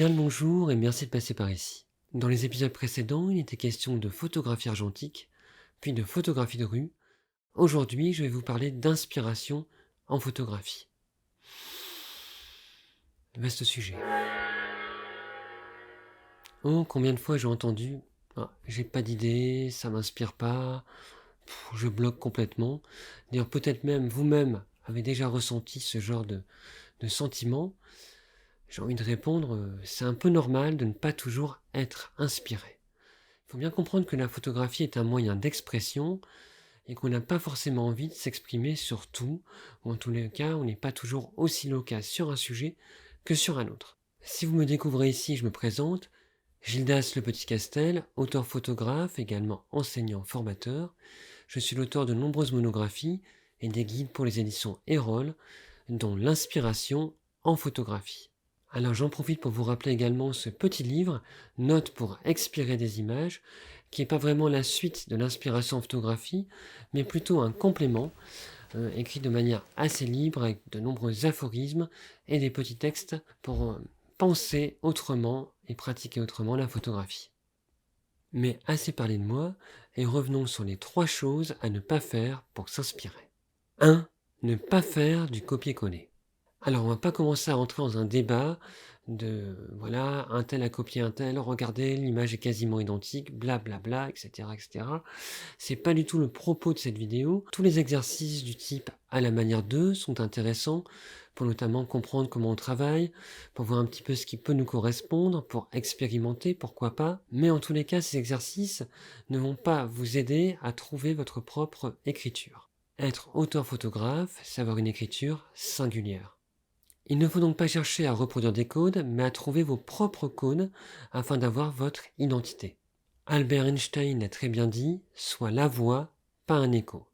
Bien le bonjour et merci de passer par ici. Dans les épisodes précédents, il était question de photographie argentique, puis de photographie de rue. Aujourd'hui, je vais vous parler d'inspiration en photographie. Vaste sujet. Oh, combien de fois j'ai entendu « j'ai pas d'idée, ça m'inspire pas, je bloque complètement ». D'ailleurs, peut-être même vous-même avez déjà ressenti ce genre de sentiment. J'ai envie de répondre, c'est un peu normal de ne pas toujours être inspiré. Il faut bien comprendre que la photographie est un moyen d'expression et qu'on n'a pas forcément envie de s'exprimer sur tout, ou en tous les cas, on n'est pas toujours aussi loquace sur un sujet que sur un autre. Si vous me découvrez ici, je me présente, Gildas Le Petit Castel, auteur photographe, également enseignant formateur. Je suis l'auteur de nombreuses monographies et des guides pour les éditions Erol, dont l'inspiration en photographie. Alors j'en profite pour vous rappeler également ce petit livre, Notes pour expirer des images, qui n'est pas vraiment la suite de l'inspiration en photographie, mais plutôt un complément, écrit de manière assez libre avec de nombreux aphorismes et des petits textes pour penser autrement et pratiquer autrement la photographie. Mais assez parlé de moi, et revenons sur les 3 choses à ne pas faire pour s'inspirer. 1. Ne pas faire du copier-coller. Alors, on va pas commencer à rentrer dans un débat de voilà, un tel a copié un tel, regardez, l'image est quasiment identique, blablabla, etc., etc. C'est pas du tout le propos de cette vidéo. Tous les exercices du type à la manière d'eux sont intéressants pour notamment comprendre comment on travaille, pour voir un petit peu ce qui peut nous correspondre, pour expérimenter, pourquoi pas. Mais en tous les cas, ces exercices ne vont pas vous aider à trouver votre propre écriture. Être auteur-photographe, c'est avoir une écriture singulière. Il ne faut donc pas chercher à reproduire des codes, mais à trouver vos propres codes afin d'avoir votre identité. Albert Einstein l'a très bien dit, sois la voix, pas un écho.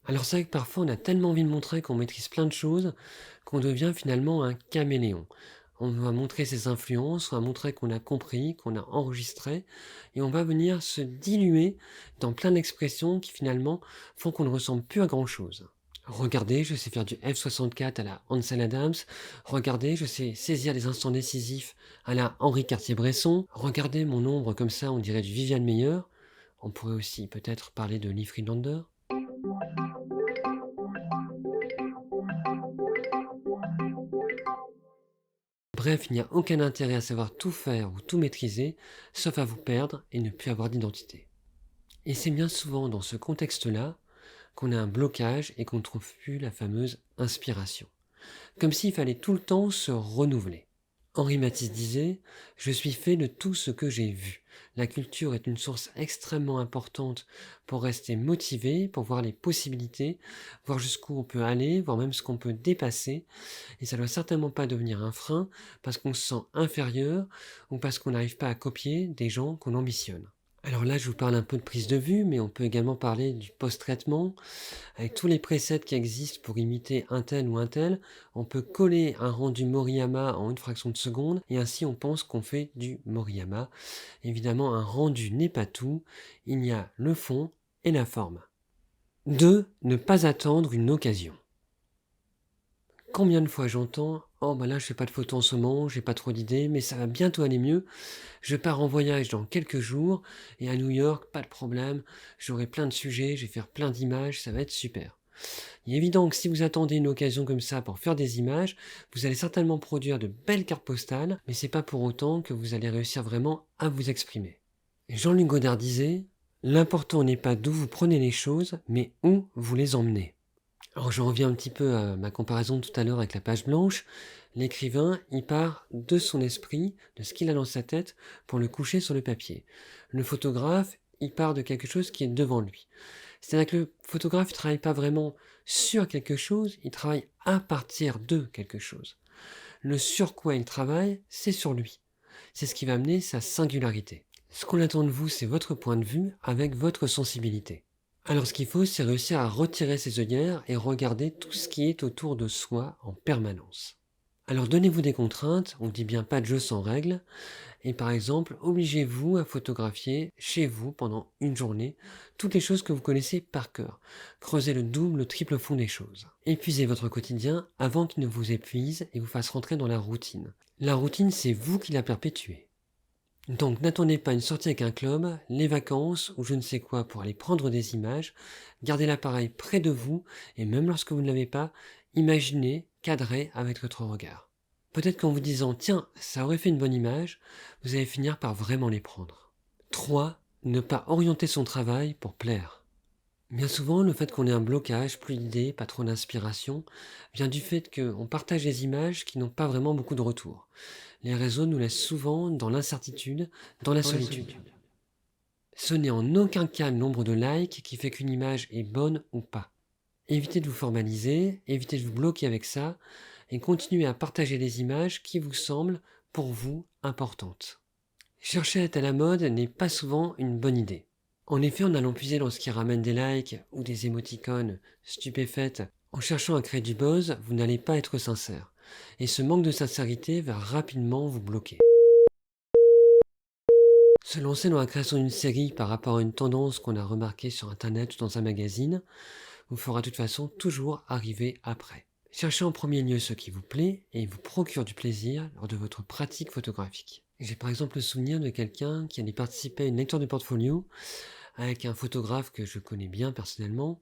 Alors c'est vrai que parfois on a tellement envie de montrer qu'on maîtrise plein de choses qu'on devient finalement un caméléon. On va montrer ses influences, on va montrer qu'on a compris, qu'on a enregistré, et on va venir se diluer dans plein d'expressions qui finalement font qu'on ne ressemble plus à grand chose. Regardez, je sais faire du F64 à la Ansel Adams. Regardez, je sais saisir les instants décisifs à la Henri Cartier-Bresson. Regardez mon ombre comme ça, on dirait du Viviane Meyer. On pourrait aussi peut-être parler de Lee Friedlander. Bref, il n'y a aucun intérêt à savoir tout faire ou tout maîtriser, sauf à vous perdre et ne plus avoir d'identité. Et c'est bien souvent dans ce contexte-là qu'on a un blocage et qu'on ne trouve plus la fameuse inspiration. Comme s'il fallait tout le temps se renouveler. Henri Matisse disait « Je suis fait de tout ce que j'ai vu ». La culture est une source extrêmement importante pour rester motivé, pour voir les possibilités, voir jusqu'où on peut aller, voir même ce qu'on peut dépasser. Et ça ne doit certainement pas devenir un frein parce qu'on se sent inférieur ou parce qu'on n'arrive pas à copier des gens qu'on ambitionne. Alors là, je vous parle un peu de prise de vue, mais on peut également parler du post-traitement. Avec tous les presets qui existent pour imiter un tel ou un tel, on peut coller un rendu Moriyama en une fraction de seconde, et ainsi on pense qu'on fait du Moriyama. Évidemment, un rendu n'est pas tout, il y a le fond et la forme. 2. Ne pas attendre une occasion. Combien de fois j'entends « Oh bah là je fais pas de photos en ce moment, j'ai pas trop d'idées, mais ça va bientôt aller mieux. Je pars en voyage dans quelques jours, et à New York, pas de problème, j'aurai plein de sujets, je vais faire plein d'images, ça va être super. » Il est évident que si vous attendez une occasion comme ça pour faire des images, vous allez certainement produire de belles cartes postales, mais c'est pas pour autant que vous allez réussir vraiment à vous exprimer. Jean-Luc Godard disait « L'important n'est pas d'où vous prenez les choses, mais où vous les emmenez. » Alors je reviens un petit peu à ma comparaison de tout à l'heure avec la page blanche. L'écrivain, il part de son esprit, de ce qu'il a dans sa tête, pour le coucher sur le papier. Le photographe, il part de quelque chose qui est devant lui. C'est-à-dire que le photographe ne travaille pas vraiment sur quelque chose, il travaille à partir de quelque chose. Le sur quoi il travaille, c'est sur lui. C'est ce qui va amener sa singularité. Ce qu'on attend de vous, c'est votre point de vue avec votre sensibilité. Alors ce qu'il faut, c'est réussir à retirer ses œillères et regarder tout ce qui est autour de soi en permanence. Alors donnez-vous des contraintes, on dit bien pas de jeu sans règles, Et par exemple, obligez-vous à photographier chez vous pendant une journée toutes les choses que vous connaissez par cœur. Creusez le double, le triple fond des choses. Épuisez votre quotidien avant qu'il ne vous épuise et vous fasse rentrer dans la routine. La routine, c'est vous qui la perpétuez. Donc n'attendez pas une sortie avec un club, les vacances ou je ne sais quoi pour aller prendre des images. Gardez l'appareil près de vous et même lorsque vous ne l'avez pas, imaginez, cadrez avec votre regard. Peut-être qu'en vous disant tiens, ça aurait fait une bonne image, vous allez finir par vraiment les prendre. 3. Ne pas orienter son travail pour plaire. Bien souvent, le fait qu'on ait un blocage, plus d'idées, pas trop d'inspiration, vient du fait qu'on partage des images qui n'ont pas vraiment beaucoup de retour. Les réseaux nous laissent souvent dans l'incertitude, dans la solitude. Ce n'est en aucun cas le nombre de likes qui fait qu'une image est bonne ou pas. Évitez de vous formaliser, évitez de vous bloquer avec ça, et continuez à partager les images qui vous semblent, pour vous, importantes. Chercher à être à la mode n'est pas souvent une bonne idée. En effet, en allant puiser dans ce qui ramène des likes ou des émoticônes stupéfaites, en cherchant à créer du buzz, vous n'allez pas être sincère. Et ce manque de sincérité va rapidement vous bloquer. Se lancer dans la création d'une série par rapport à une tendance qu'on a remarquée sur internet ou dans un magazine vous fera de toute façon toujours arriver après. Cherchez en premier lieu ce qui vous plaît et vous procure du plaisir lors de votre pratique photographique. J'ai par exemple le souvenir de quelqu'un qui allait participer à une lecture de portfolio avec un photographe que je connais bien personnellement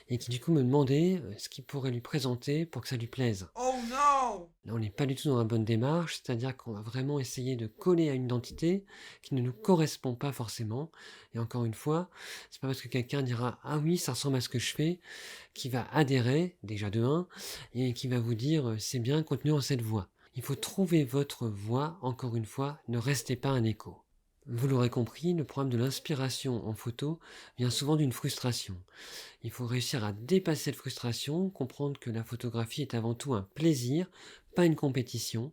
et qui du coup me demandait ce qu'il pourrait lui présenter pour que ça lui plaise. Oh no! Là, on n'est pas du tout dans la bonne démarche, c'est-à-dire qu'on va vraiment essayer de coller à une identité qui ne nous correspond pas forcément. Et encore une fois, c'est pas parce que quelqu'un dira ah oui, ça ressemble à ce que je fais, qui va adhérer déjà de un et qui va vous dire c'est bien, continuez en cette voie. Il faut trouver votre voie, encore une fois, ne restez pas un écho. Vous l'aurez compris, le problème de l'inspiration en photo vient souvent d'une frustration. Il faut réussir à dépasser cette frustration, comprendre que la photographie est avant tout un plaisir, pas une compétition,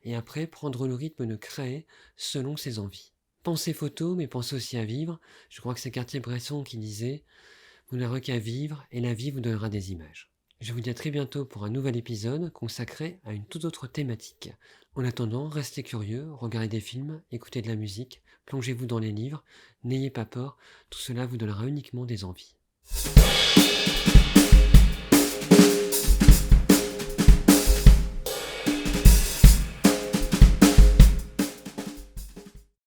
et après prendre le rythme de créer selon ses envies. Pensez photo, mais pensez aussi à vivre. Je crois que c'est Cartier-Bresson qui disait « Vous n'aurez qu'à vivre, et la vie vous donnera des images ». Je vous dis à très bientôt pour un nouvel épisode consacré à une toute autre thématique. En attendant, restez curieux, regardez des films, écoutez de la musique, plongez-vous dans les livres, n'ayez pas peur, tout cela vous donnera uniquement des envies.